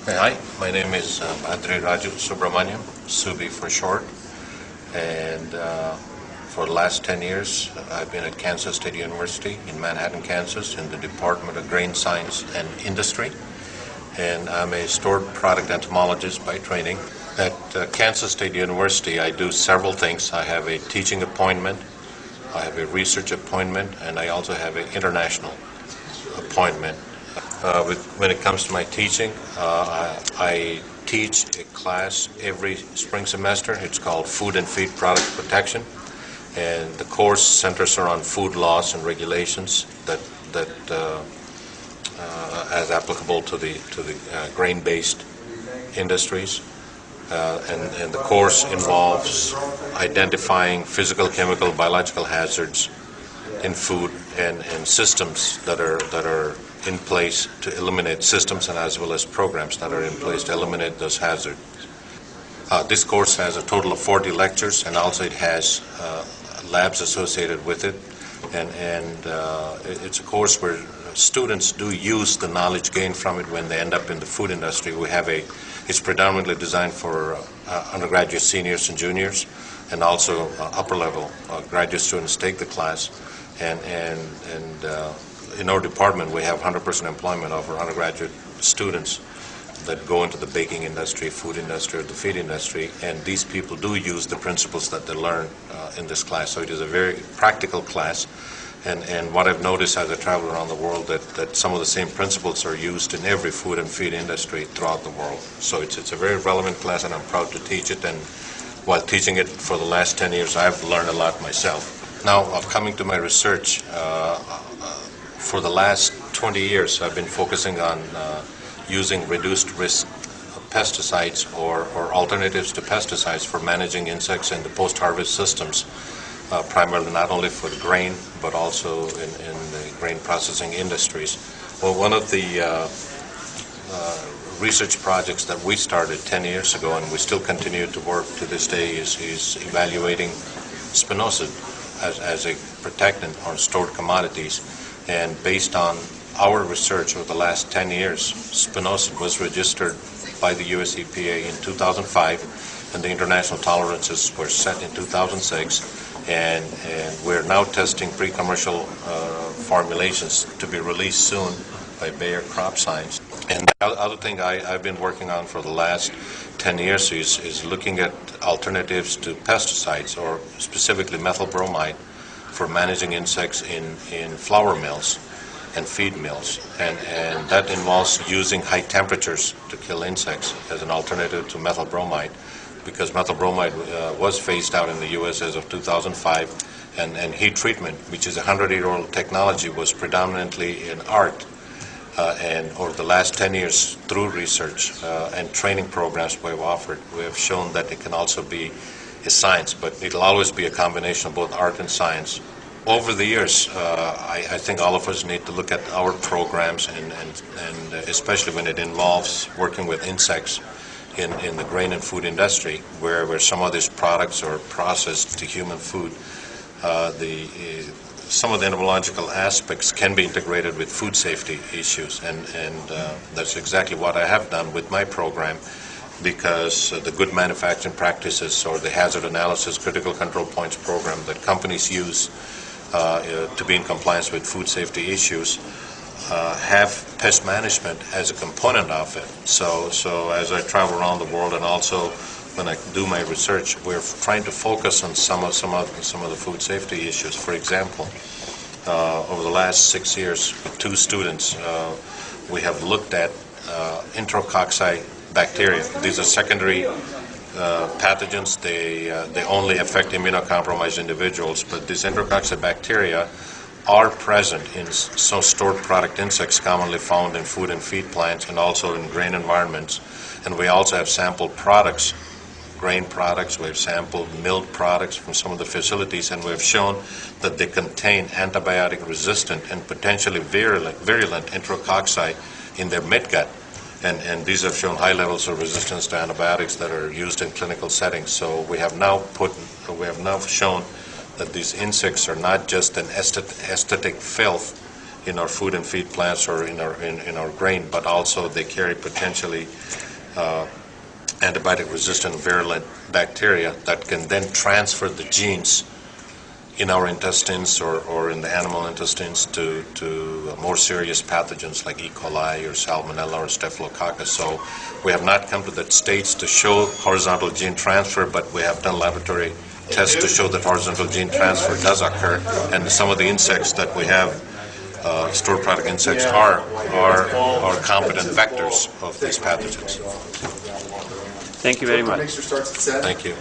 Hi, my name is Adri Raju Subramaniam, Subi for short, and for the last 10 years I've been at Kansas State University in Manhattan, Kansas in the Department of Grain Science and Industry, and I'm a stored product entomologist by training. At Kansas State University I do several things. I have a teaching appointment, I have a research appointment, and I also have an international appointment. When it comes to my teaching, I teach a class every spring semester. It's called Food and Feed Product Protection, and the course centers around food laws and regulations that as applicable to the grain-based industries. And the course involves identifying physical, chemical, biological hazards in food and systems that are in place to eliminate systems, and as well as programs that are in place to eliminate those hazards. This course has a total of 40 lectures, and also it has labs associated with it. And it's a course where students do use the knowledge gained from it when they end up in the food industry. It's predominantly designed for undergraduate seniors and juniors, and also upper level graduate students take the class. And in our department, we have 100% employment of our undergraduate students that go into the baking industry, food industry, or the feed industry, and these people do use the principles that they learn in this class. So it is a very practical class, and what I've noticed as I travel around the world, that some of the same principles are used in every food and feed industry throughout the world. So it's a very relevant class, and I'm proud to teach it, and while teaching it for the last 10 years, I've learned a lot myself. Now, coming to my research, for the last 20 years, I've been focusing on using reduced risk pesticides or alternatives to pesticides for managing insects in the post-harvest systems, primarily not only for the grain, but also in the grain processing industries. Well, one of the research projects that we started 10 years ago, and we still continue to work to this day, is evaluating spinosad as a protectant on stored commodities. And based on our research over the last 10 years, spinosad was registered by the US EPA in 2005, and the international tolerances were set in 2006, and we're now testing pre-commercial formulations to be released soon by Bayer Crop Science. And the other thing I've been working on for the last 10 years is looking at alternatives to pesticides, or specifically methyl bromide, for managing insects in flour mills and feed mills, and that involves using high temperatures to kill insects as an alternative to methyl bromide, because methyl bromide was phased out in the U.S. as of 2005, and heat treatment, which is a 100-year-old technology, was predominantly in art, and over the last 10 years, through research and training programs we have shown that it can also be a science, but it'll always be a combination of both art and science. Over the years, I think all of us need to look at our programs, and especially when it involves working with insects in the grain and food industry, where some of these products are processed to human food. Some of the entomological aspects can be integrated with food safety issues, and that's exactly what I have done with my program, because the good manufacturing practices, or the hazard analysis critical control points program that companies use to be in compliance with food safety issues, have pest management as a component of it. So as I travel around the world, and also when I do my research, we're trying to focus on some of the food safety issues. For example, over the last 6 years, with 2 students, we have looked at enterococci bacteria. These are secondary pathogens. They only affect immunocompromised individuals, but these enterococci bacteria are present in stored product insects commonly found in food and feed plants, and also in grain environments. And we also have sampled products, grain products. We have sampled milled products from some of the facilities, and we have shown that they contain antibiotic-resistant and potentially virulent enterococci in their midgut. And these have shown high levels of resistance to antibiotics that are used in clinical settings. So we have now shown that these insects are not just an aesthetic filth in our food and feed plants or in our grain, but also they carry potentially antibiotic-resistant virulent bacteria that can then transfer the genes in our intestines or in the animal intestines to more serious pathogens like E. coli or Salmonella or Staphylococcus. So we have not come to that stage to show horizontal gene transfer, but we have done laboratory tests to show that horizontal gene transfer does occur, and some of the insects that we have, stored product insects, are competent vectors of these pathogens. Thank you very much. Mixer starts at 7. Thank you.